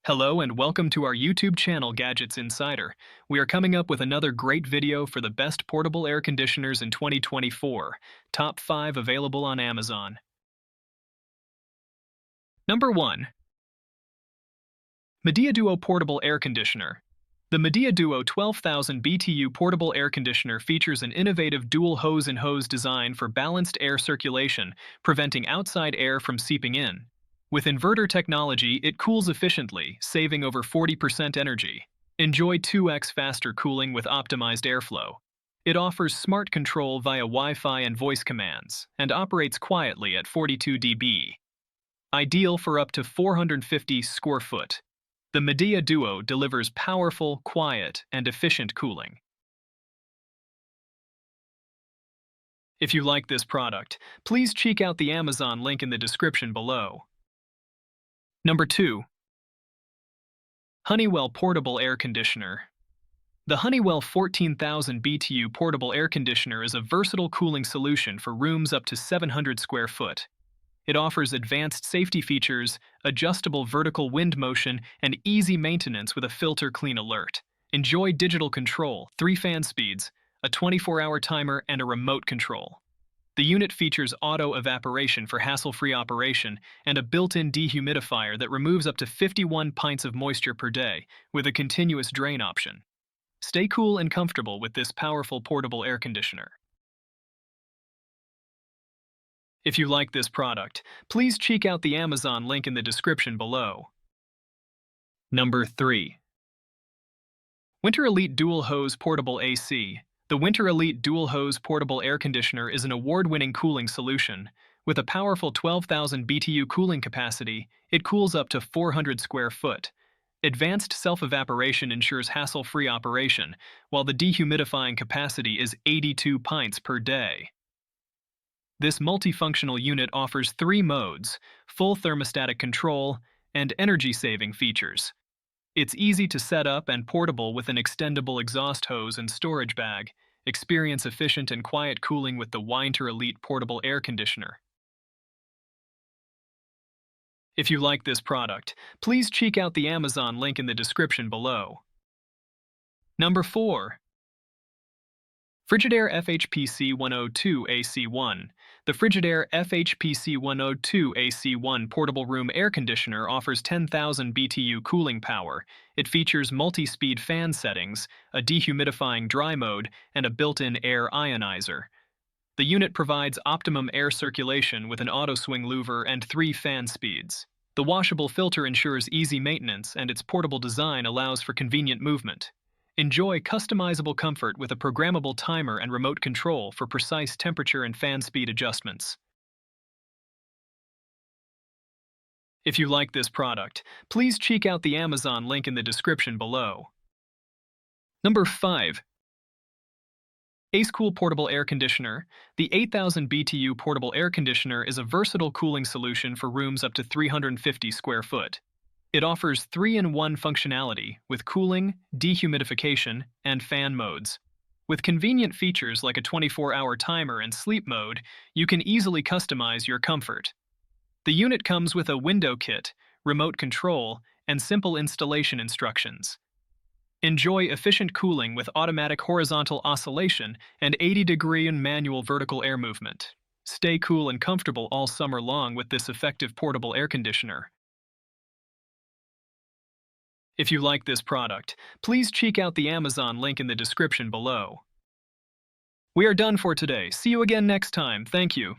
Hello and welcome to our YouTube channel Gadgets Insider. We are coming up with another great video for the best portable air conditioners in 2024. Top 5 available on Amazon. Number 1. Midea Duo Portable Air Conditioner. The Midea Duo 12,000 BTU portable air conditioner features an innovative dual hose-in-hose design for balanced air circulation, preventing outside air from seeping in. With inverter technology, it cools efficiently, saving over 40% energy. Enjoy 2x faster cooling with optimized airflow. It offers smart control via Wi-Fi and voice commands, and operates quietly at 42 dB. Ideal for up to 450 square foot. The Midea Duo delivers powerful, quiet, and efficient cooling. If you like this product, please check out the Amazon link in the description below. Number 2. HoneyWell Portable Air Conditioner. The HoneyWell 14,000 BTU portable air conditioner is a versatile cooling solution for rooms up to 700 square foot. It offers advanced safety features, adjustable vertical wind motion, and easy maintenance with a filter clean alert. Enjoy digital control, 3 fan speeds, a 24-hour timer, and a remote control. The unit features auto evaporation for hassle-free operation and a built-in dehumidifier that removes up to 51 pints of moisture per day with a continuous drain option. Stay cool and comfortable with this powerful portable air conditioner. If you like this product, please check out the Amazon link in the description below. Number 3. Whynter Elite Dual Hose Portable AC. The Whynter Elite Dual Hose Portable Air Conditioner is an award-winning cooling solution. With a powerful 12,000 BTU cooling capacity, it cools up to 400 square foot. Advanced self-evaporation ensures hassle-free operation, while the dehumidifying capacity is 82 pints per day. This multifunctional unit offers 3 modes, full thermostatic control, and energy-saving features. It's easy to set up and portable with an extendable exhaust hose and storage bag. Experience efficient and quiet cooling with the Whynter Elite Portable Air Conditioner. If you like this product, please check out the Amazon link in the description below. Number 4. Frigidaire FHPC102AC1. The Frigidaire FHPC102AC1 portable room air conditioner offers 10,000 BTU cooling power. It features multi-speed fan settings, a dehumidifying dry mode, and a built-in air ionizer. The unit provides optimum air circulation with an auto-swing louver and 3 fan speeds. The washable filter ensures easy maintenance, and its portable design allows for convenient movement. Enjoy customizable comfort with a programmable timer and remote control for precise temperature and fan speed adjustments. If you like this product, please check out the Amazon link in the description below. Number 5. AceKool Portable Air Conditioner. The 8,000 BTU portable air conditioner is a versatile cooling solution for rooms up to 350 square foot. It offers 3-in-1 functionality with cooling, dehumidification, and fan modes. With convenient features like a 24-hour timer and sleep mode, you can easily customize your comfort. The unit comes with a window kit, remote control, and simple installation instructions. Enjoy efficient cooling with automatic horizontal oscillation and 80-degree and manual vertical air movement. Stay cool and comfortable all summer long with this effective portable air conditioner. If you like this product, please check out the Amazon link in the description below. We are done for today. See you again next time. Thank you.